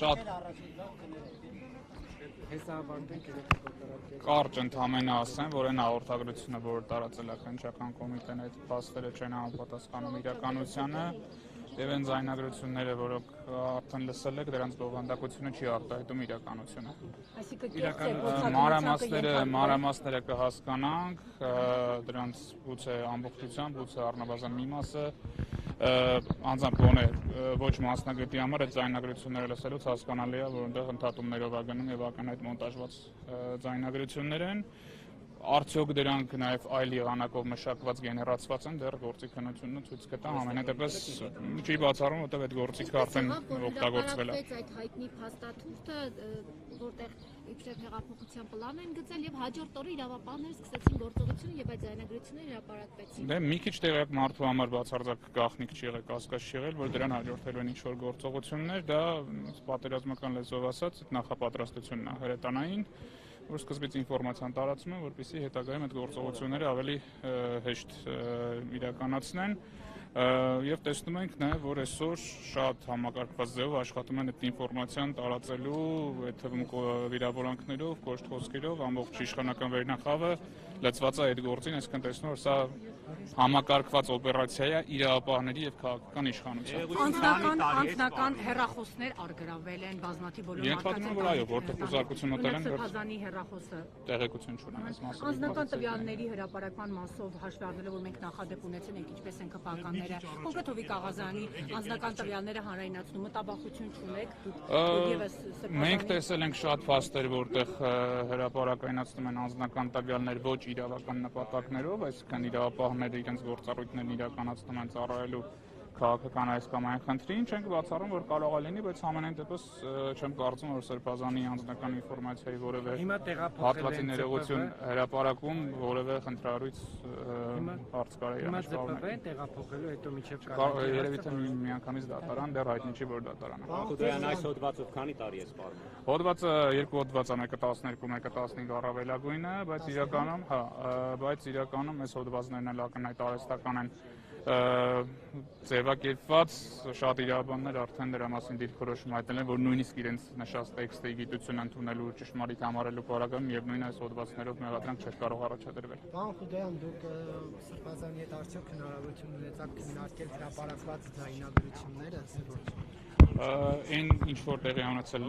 շատ կարճ ընդհանրապես ասեմ, որ այն հաղորդագրությունը, որը տարածել է քննչական կոմիտեն, այդ փաստերը չեն համապատասխանում իրականությանը, եւ այն ձայնագրությունները, որոնք արդեն լսել եք, դրանց բովանդակությունը չի արտահայտում իրականությունը։ Մանրամասները կհասկանանք, դրանց գուցե ամբողջությամբ, գուցե առնվազն մի մասը անձամբ գոնե ոչ մասնագետի համար այդ ձայնագրությունները լսելուց հասկանալի է, որ այնտեղ ընդհատումներով է գնում եւ ակնհայտ մոնտաժված ձայնագրություններ են։ Արդյոք դրանք նաև այլ եղանակով մշակված գեներացված են, դեռ գործիքնությունը ցույց կտա, ամենատեպս չի բացառում, որտեղ այդ գործիքը արդեն օգտագործվել է։ Այդ հայտնի փաստաթուղթը, որտեղ իբրև հեղափոխության պլան են գծել եւ հաջորդ օրը իրավապահները սկսեցին գործողություն եւ այդ ձայնագրությունները հրապարակվեցին։ Դե մի քիչ տեղյակ մարդու համար բացարձակ գաղտնիք չի եղել, կասկած չի եղել, որ դրան հաջորդելու են ինչ-որ գործողություններ, դա պատերազմական լեզվով ասած նախապատրաստությունն է հրետանային, որ սկզբից ինֆորմացիան տարածում են, որպեսզի հետագայում այդ գործողությունները ավելի հեշտ իրականացնեն եւ տեսնում ենք նաեւ, որ այսօր շատ համակարգված ձևով աշխատում են այդ ինֆորմացիան տարածելու, այդ թվում վիրավորանքներով, կոշտ խոսքերով, ամբողջ իշխանական վերնախավը լծված է այդ գործին, այսինքն տեսնում որ սա համակարգված օպերացիա է իրավապահների եւ քաղաքական իշխանության։ Անձնական հեռախոսներ արգրավել են բազմաթիվ բոլոր մարդկանց։ Որ այո, որտեղ կուզարկություն ուտել են, Սրբազանի հեռախոսը տեղեկություն չունեմ այս մասով։ Անձնական տվյալների հրապարակման մասով հաշվի առնելով, որ մենք նախադեպ ունեցել ենք ինչպես են ԿՊԱ-ականները, կոնկրետ Հովիկ Աղազյանի անձնական տվյալները հանրայնացնում, մտաբախություն չունեք, դուք եւս մենք տեսել ենք շատ փաստեր, որտեղ հրապարակայնացնում են անձնական տվյալներ ոչ իրավական նպատակներով, այսինքն իրավապահները իրենց գործառույթներն իրականացնում են ծառայելու քաղաքական այս կամ այն խնդրին, չենք բացառում, որ կարող է լինի, բայց ամենայն դեպս չեմ կարծում, որ Սրբազանի անձնական ինֆորմացիայի որևէ հատվածի ներողություն հրապարակում որևէ խնդրառույց հարց կարա իրականացնել։ Տեղափոխելու հետո միջև կարող է երևի թե միանգամից դատարան, դեռ հայտնի չի, որ դատարան է։ Դրան այս հոդվածով քանի տարի է սպառնում։ Հոդվածը երկու հոդված է, մեկը 12, մեկը 15 առավելագույնը, բայց իրականում այս հոդվածներն էլ ակնհայտ արհեստական են ձևակերպված, շատ իրավաբաններ արդեն դրա մասին դիրքորոշում հայտնել են, որ նույնիսկ իրենց նշած տեքստի գիտություն ընդունելու ճշմարիտ համարելու պարագայում եւ նույն այս հոդվածներով մեղադրանք չէր կարող առաջադրվել։ Պարոն Խուդայան, դուք Սրբազանի հետ արդյոք հնարավորություն ունեցաք քննարկել հրապարակված ձայնագրությունները, Այն ինչ որ տեղի ունեցել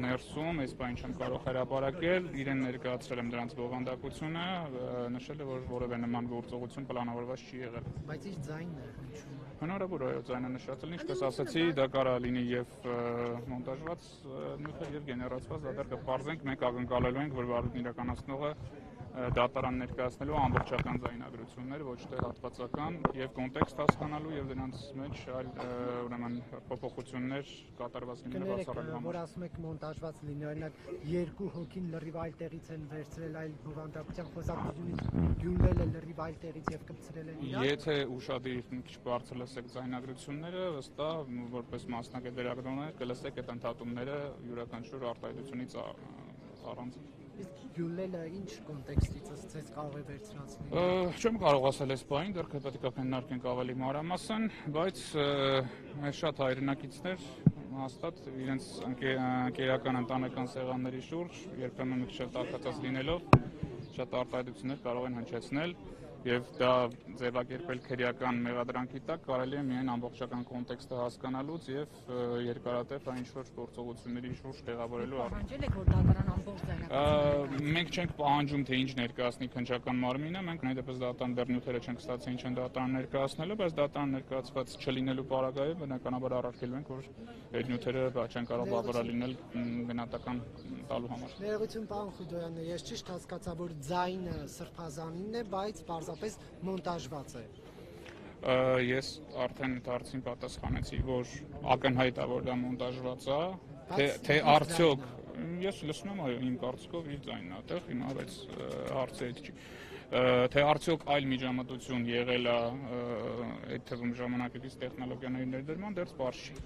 ներսում, այս բան չեմ կարող հրապարակել, իրեն ներկայացրել եմ դրանց բովանդակությունը, նշել է, որ որևէ նման գործողություն պլանավորված չի եղել։ Բայց իր ձայնն է հնչում։ Հնարավոր է ձայնը նշածել, ինչպես ասացի, դա կարա լինի եւ մոնտաժված նյութեր եւ գեներացված, դա դեռ կպարզենք, մենք ակնկալելու ենք, որ վարույթն իրականացնողը դատարան ներկայացնելու ամբողջական ձայնագրություններ, ոչ թե հատվածական եւ կոնտեքստ հասկանալու եւ դրանց մեջ այլ ուրեմն փոփոխություններ կատարված լինելու բացառելու համար։ Որ ասում եք մոնտաժված լինի, օրինակ երկու հոգին լրիվ այլ տեղից են վերցրել այլ բովանդակության խոսակցությունից գյուլել է լրիվ այլ տեղից եւ կպցրել են իրար։ Եթե ուշադիր մի քիչ բարձր լսեք ձայնագրությունները, վստահ որպես մասնակից դերակատարներ կլսեք այդ ընդհատումները յուրաքանչյուր արտահայտությունից առանց։ Իսկ գյուլելը ինչ կոնտեքստից ցած կարող է վերցրածնի։ Չեմ կարող ասել այս բանին, դեռ պետք է քննարկենք ավելի մանրամասն, բայց այս շատ հայրենակիցներ հաստատ իրենց ընկերական ընտանեկան սեղանների շուրջ երբեմն մի քիչ տաքացած լինելով շատ արտահայտություններ կարող են հնչեցնել եւ դա ձևակերպել քրեական մեղադրանքի տակ կարելի է միայն ամբողջական կոնտեքստը հասկանալուց եւ երկարատև այն ինչ-որ գործողությունների շուրջ տեղավորելու առումով։ Պահանջել եք, որ դատարան ամբողջ ձայնագրությունը։ Մենք չենք պահանջում, թե ինչ ներկայացնի քննչական մարմինը, մենք նույնպես դատարան բեռնյութերը չենք ստացել ինչ են դատարան ներկայացնելու, բայց դատարան ներկայացված չլինելու պարագայում բնականաբար առարկելու ենք, որ այդ նյութերը չեն կարող բավարար լինել գնահատական տալու համար։ Ներողություն, պարոն Խուդոյան, ես ճիշտ հասկացա, որ ձայնը Սրբազանինն է, բայց պարզապես մոնտաժված է։ Ես արդեն դարձին պատասխանեցի, որ ակնհայտ է, որ դա մոնտաժված է, թե արդյոք ես լսում եմ, այո, իմ կարծիքով իր ձայնն է այդտեղ, հիմա բայց հարցը այդ չի։ Թե արդյոք այլ միջամտություն եղել է այդ թվում ժամանակակից տեխնոլոգիաների ներդրման, դեռ պարզ չի։